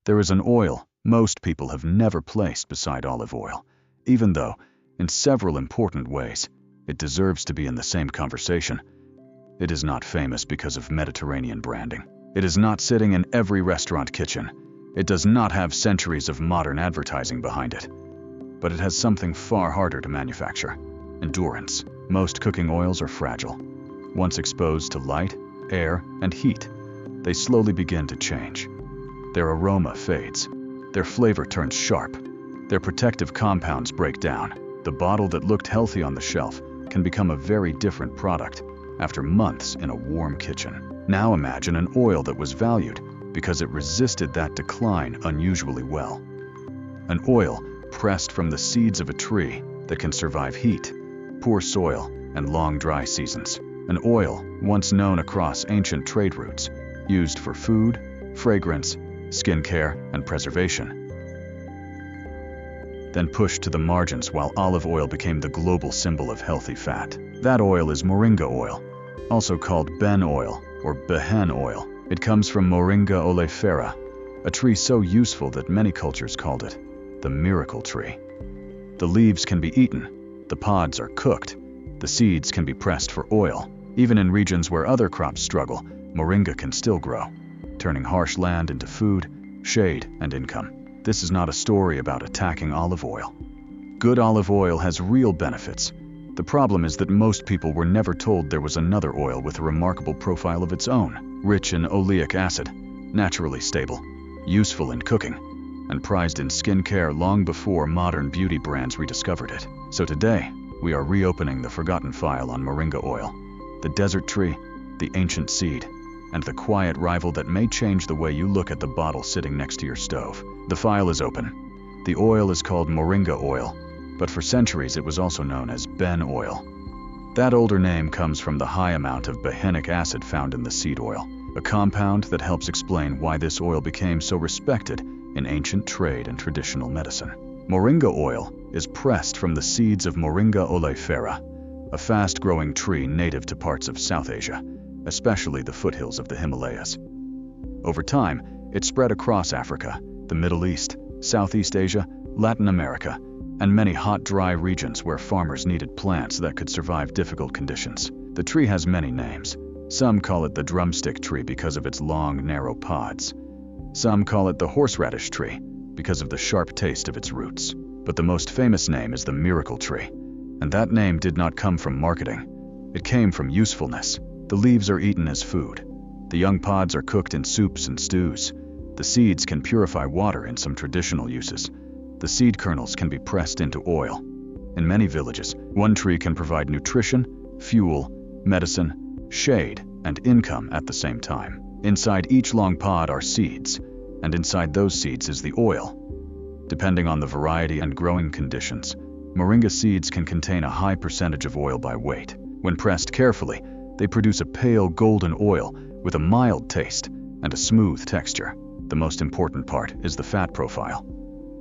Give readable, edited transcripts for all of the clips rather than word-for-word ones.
There is an oil most people have never placed beside olive oil, even though, in several important ways, it deserves to be in the same conversation. It is not famous because of Mediterranean branding. It is not sitting in every restaurant kitchen. It does not have centuries of modern advertising behind it. But it has something far harder to manufacture: endurance. Most cooking oils are fragile. Once exposed to light, air, and heat, they slowly begin to change. Their aroma fades. Their flavor turns sharp. Their protective compounds break down. The bottle that looked healthy on the shelf can become a very different product after months in a warm kitchen. Now imagine an oil that was valued because it resisted that decline unusually well. An oil pressed from the seeds of a tree that can survive heat, poor soil, and long dry seasons. An oil once known across ancient trade routes, used for food, fragrance, skincare, and preservation. Then pushed to the margins while olive oil became the global symbol of healthy fat. That oil is moringa oil, also called ben oil or behen oil. It comes from Moringa oleifera, a tree so useful that many cultures called it the miracle tree. The leaves can be eaten, the pods are cooked, the seeds can be pressed for oil. Even in regions where other crops struggle, moringa can still grow, turning harsh land into food, shade, and income. This is not a story about attacking olive oil. Good olive oil has real benefits. The problem is that most people were never told there was another oil with a remarkable profile of its own, rich in oleic acid, naturally stable, useful in cooking, and prized in skincare long before modern beauty brands rediscovered it. So today, we are reopening the forgotten file on moringa oil, the desert tree, the ancient seed, and the quiet rival that may change the way you look at the bottle sitting next to your stove. The file is open. The oil is called moringa oil, but for centuries it was also known as ben oil. That older name comes from the high amount of behenic acid found in the seed oil, a compound that helps explain why this oil became so respected in ancient trade and traditional medicine. Moringa oil is pressed from the seeds of Moringa oleifera, a fast-growing tree native to parts of South Asia, especially the foothills of the Himalayas. Over time, it spread across Africa, the Middle East, Southeast Asia, Latin America, and many hot, dry regions where farmers needed plants that could survive difficult conditions. The tree has many names. Some call it the drumstick tree because of its long, narrow pods. Some call it the horseradish tree because of the sharp taste of its roots. But the most famous name is the miracle tree, and that name did not come from marketing. It came from usefulness. The leaves are eaten as food. The young pods are cooked in soups and stews. The seeds can purify water in some traditional uses. The seed kernels can be pressed into oil. In many villages, one tree can provide nutrition, fuel, medicine, shade, and income at the same time. Inside each long pod are seeds, and inside those seeds is the oil. Depending on the variety and growing conditions, moringa seeds can contain a high percentage of oil by weight. When pressed carefully, they produce a pale golden oil with a mild taste and a smooth texture. The most important part is the fat profile.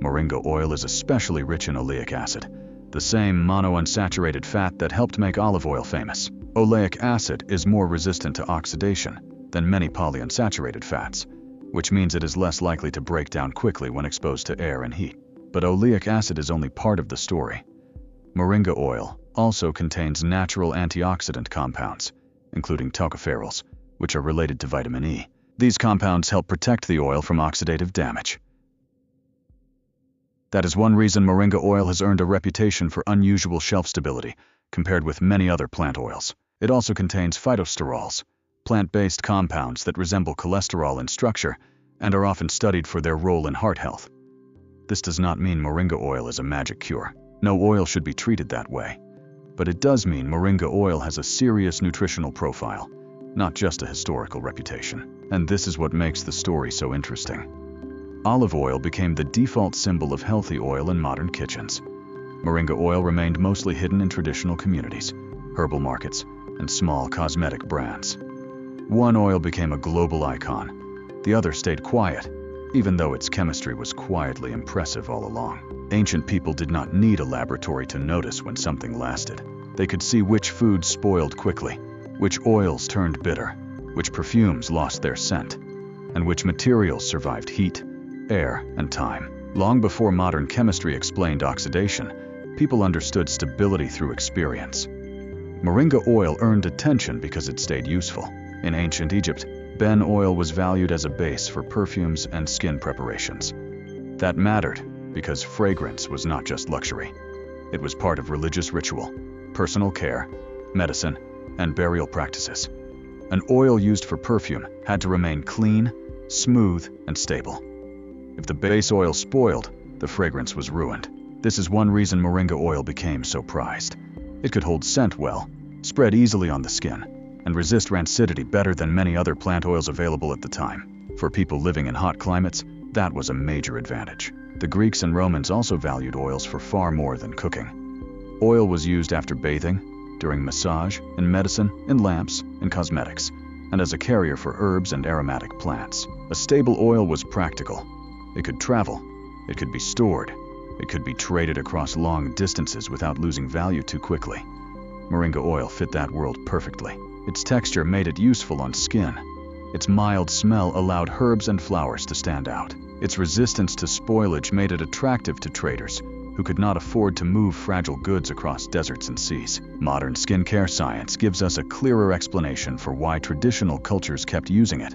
Moringa oil is especially rich in oleic acid, the same monounsaturated fat that helped make olive oil famous. Oleic acid is more resistant to oxidation than many polyunsaturated fats, which means it is less likely to break down quickly when exposed to air and heat. But oleic acid is only part of the story. Moringa oil also contains natural antioxidant compounds, including tocopherols, which are related to vitamin E. These compounds help protect the oil from oxidative damage. That is one reason moringa oil has earned a reputation for unusual shelf stability compared with many other plant oils. It also contains phytosterols, plant-based compounds that resemble cholesterol in structure and are often studied for their role in heart health. This does not mean moringa oil is a magic cure. No oil should be treated that way. But it does mean moringa oil has a serious nutritional profile, not just a historical reputation. And this is what makes the story so interesting. Olive oil became the default symbol of healthy oil in modern kitchens. Moringa oil remained mostly hidden in traditional communities, herbal markets, and small cosmetic brands. One oil became a global icon. The other stayed quiet, even though its chemistry was quietly impressive all along. Ancient people did not need a laboratory to notice when something lasted. They could see which foods spoiled quickly, which oils turned bitter, which perfumes lost their scent, and which materials survived heat, air, and time. Long before modern chemistry explained oxidation, people understood stability through experience. Moringa oil earned attention because it stayed useful. In ancient Egypt, ben oil was valued as a base for perfumes and skin preparations. That mattered because fragrance was not just luxury. It was part of religious ritual, personal care, medicine, and burial practices. An oil used for perfume had to remain clean, smooth, and stable. If the base oil spoiled, the fragrance was ruined. This is one reason moringa oil became so prized. It could hold scent well, spread easily on the skin, and resist rancidity better than many other plant oils available at the time. For people living in hot climates, that was a major advantage. The Greeks and Romans also valued oils for far more than cooking. Oil was used after bathing, during massage, in medicine, in lamps, in cosmetics, and as a carrier for herbs and aromatic plants. A stable oil was practical. It could travel, it could be stored, it could be traded across long distances without losing value too quickly. Moringa oil fit that world perfectly. Its texture made it useful on skin. Its mild smell allowed herbs and flowers to stand out. Its resistance to spoilage made it attractive to traders who could not afford to move fragile goods across deserts and seas. Modern skincare science gives us a clearer explanation for why traditional cultures kept using it.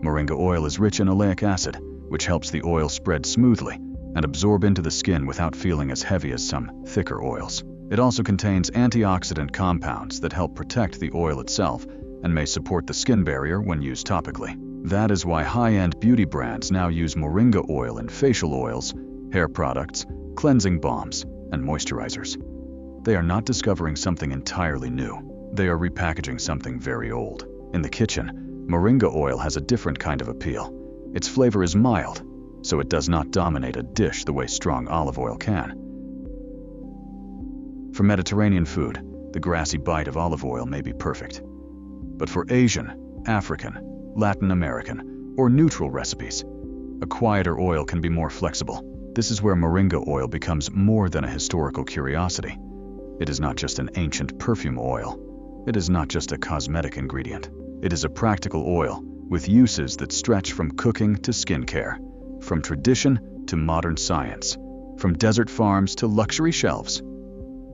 Moringa oil is rich in oleic acid, which helps the oil spread smoothly and absorb into the skin without feeling as heavy as some thicker oils. It also contains antioxidant compounds that help protect the oil itself and may support the skin barrier when used topically. That is why high-end beauty brands now use moringa oil in facial oils, hair products, cleansing balms, and moisturizers. They are not discovering something entirely new. They are repackaging something very old. In the kitchen, moringa oil has a different kind of appeal. Its flavor is mild, so it does not dominate a dish the way strong olive oil can. For Mediterranean food, the grassy bite of olive oil may be perfect. But for Asian, African, Latin American, or neutral recipes, a quieter oil can be more flexible. This is where moringa oil becomes more than a historical curiosity. It is not just an ancient perfume oil. It is not just a cosmetic ingredient. It is a practical oil with uses that stretch from cooking to skincare, from tradition to modern science, from desert farms to luxury shelves.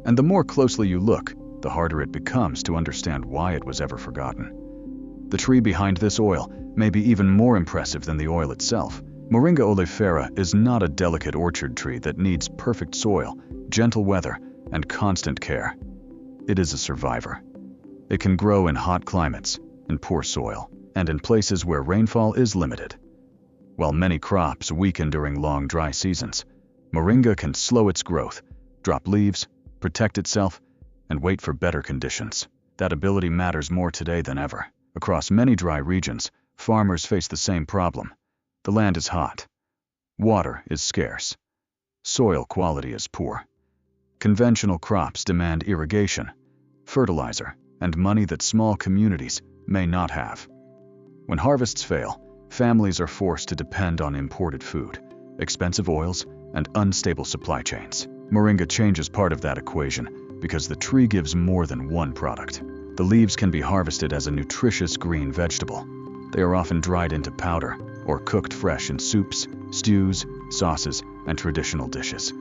And the more closely you look, the harder it becomes to understand why it was ever forgotten. The tree behind this oil may be even more impressive than the oil itself. Moringa oleifera is not a delicate orchard tree that needs perfect soil, gentle weather, and constant care. It is a survivor. It can grow in hot climates, in poor soil, and in places where rainfall is limited. While many crops weaken during long dry seasons, moringa can slow its growth, drop leaves, protect itself, and wait for better conditions. That ability matters more today than ever. Across many dry regions, farmers face the same problem. The land is hot. Water is scarce. Soil quality is poor. Conventional crops demand irrigation, fertilizer, and money that small communities may not have. When harvests fail, families are forced to depend on imported food, expensive oils, and unstable supply chains. Moringa changes part of that equation because the tree gives more than one product. The leaves can be harvested as a nutritious green vegetable. They are often dried into powder or cooked fresh in soups, stews, sauces, and traditional dishes.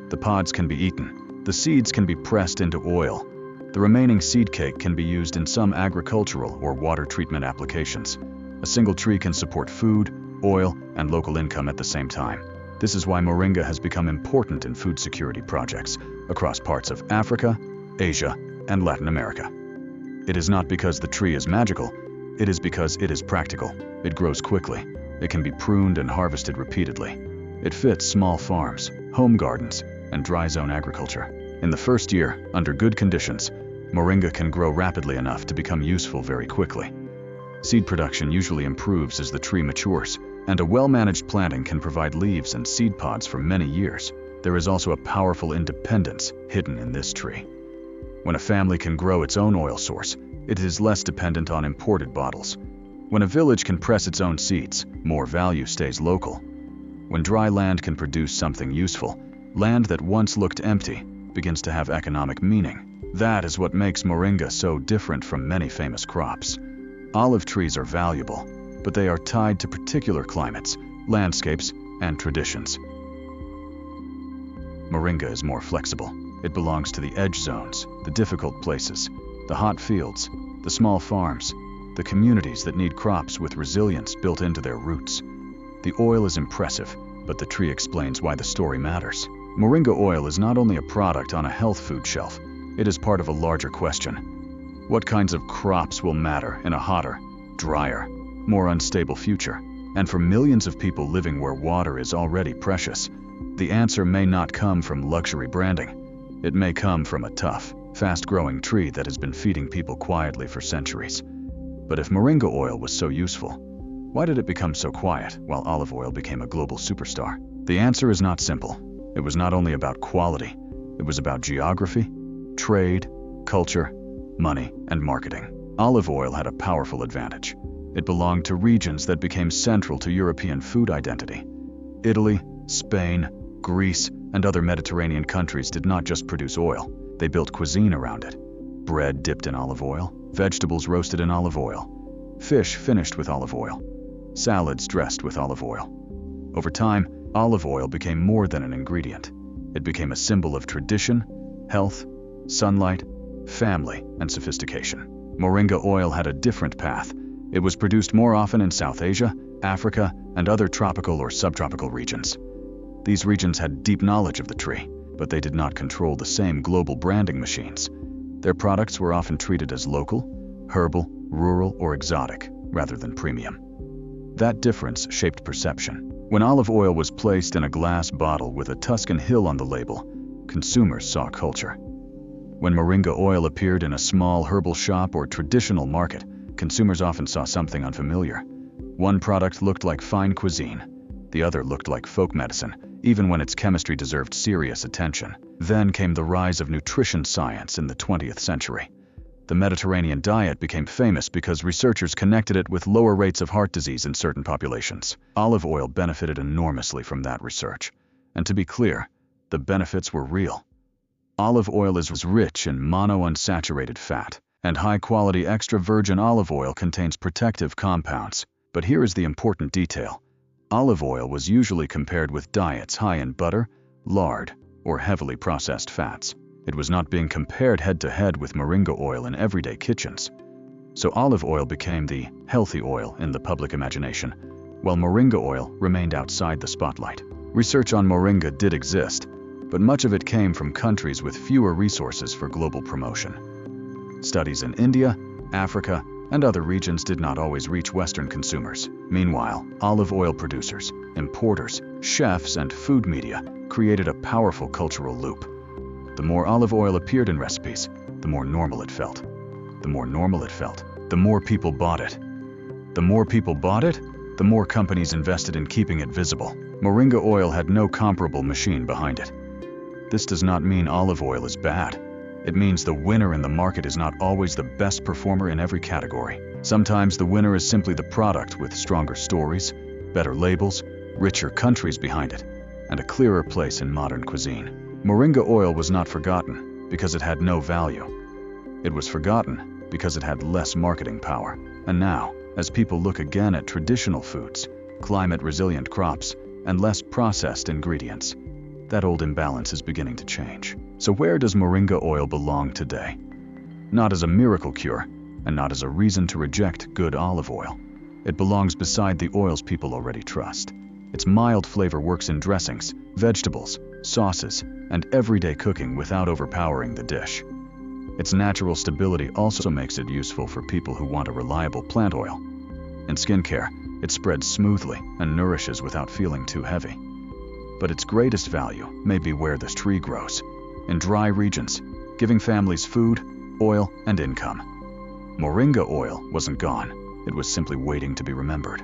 The pods can be eaten. The seeds can be pressed into oil. The remaining seed cake can be used in some agricultural or water treatment applications. A single tree can support food, oil, and local income at the same time. This is why moringa has become important in food security projects across parts of Africa, Asia, and Latin America. It is not because the tree is magical, it is because it is practical. It grows quickly. It can be pruned and harvested repeatedly. It fits small farms, home gardens, and dry zone agriculture. In the first year, under good conditions, moringa can grow rapidly enough to become useful very quickly. Seed production usually improves as the tree matures, and a well-managed planting can provide leaves and seed pods for many years. There is also a powerful independence hidden in this tree. When a family can grow its own oil source, it is less dependent on imported bottles. When a village can press its own seeds, more value stays local. When dry land can produce something useful, land that once looked empty begins to have economic meaning. That is what makes moringa so different from many famous crops. Olive trees are valuable, but they are tied to particular climates, landscapes, and traditions. Moringa is more flexible. It belongs to the edge zones, the difficult places, the hot fields, the small farms, the communities that need crops with resilience built into their roots. The oil is impressive, but the tree explains why the story matters. Moringa oil is not only a product on a health food shelf, it is part of a larger question. What kinds of crops will matter in a hotter, drier, more unstable future? And for millions of people living where water is already precious, the answer may not come from luxury branding. It may come from a tough, fast-growing tree that has been feeding people quietly for centuries. But if moringa oil was so useful, why did it become so quiet while olive oil became a global superstar? The answer is not simple. It was not only about quality, it was about geography, trade, culture, money, and marketing. Olive oil had a powerful advantage. It belonged to regions that became central to European food identity. Italy, Spain, Greece, and other Mediterranean countries did not just produce oil, they built cuisine around it. Bread dipped in olive oil, vegetables roasted in olive oil, fish finished with olive oil, salads dressed with olive oil. Over time, olive oil became more than an ingredient. It became a symbol of tradition, health, sunlight, family, and sophistication. Moringa oil had a different path. It was produced more often in South Asia, Africa, and other tropical or subtropical regions. These regions had deep knowledge of the tree, but they did not control the same global branding machines. Their products were often treated as local, herbal, rural, or exotic, rather than premium. That difference shaped perception. When olive oil was placed in a glass bottle with a Tuscan hill on the label, consumers saw culture. When moringa oil appeared in a small herbal shop or traditional market, consumers often saw something unfamiliar. One product looked like fine cuisine, the other looked like folk medicine, even when its chemistry deserved serious attention. Then came the rise of nutrition science in the 20th century. The Mediterranean diet became famous because researchers connected it with lower rates of heart disease in certain populations. Olive oil benefited enormously from that research. And to be clear, the benefits were real. Olive oil is rich in monounsaturated fat, and high-quality extra virgin olive oil contains protective compounds. But here is the important detail. Olive oil was usually compared with diets high in butter, lard, or heavily processed fats. It was not being compared head-to-head with moringa oil in everyday kitchens. So olive oil became the healthy oil in the public imagination, while moringa oil remained outside the spotlight. Research on moringa did exist, but much of it came from countries with fewer resources for global promotion. Studies in India, Africa, and other regions did not always reach Western consumers. Meanwhile, olive oil producers, importers, chefs, and food media created a powerful cultural loop. The more olive oil appeared in recipes, the more normal it felt. The more normal it felt, the more people bought it. The more people bought it, the more companies invested in keeping it visible. Moringa oil had no comparable machine behind it. This does not mean olive oil is bad. It means the winner in the market is not always the best performer in every category. Sometimes the winner is simply the product with stronger stories, better labels, richer countries behind it, and a clearer place in modern cuisine. Moringa oil was not forgotten because it had no value. It was forgotten because it had less marketing power. And now, as people look again at traditional foods, climate-resilient crops, and less processed ingredients, that old imbalance is beginning to change. So where does moringa oil belong today? Not as a miracle cure, and not as a reason to reject good olive oil. It belongs beside the oils people already trust. Its mild flavor works in dressings, vegetables, sauces, and everyday cooking without overpowering the dish. Its natural stability also makes it useful for people who want a reliable plant oil. In skincare, it spreads smoothly and nourishes without feeling too heavy. But its greatest value may be where this tree grows, in dry regions, giving families food, oil, and income. Moringa oil wasn't gone, it was simply waiting to be remembered.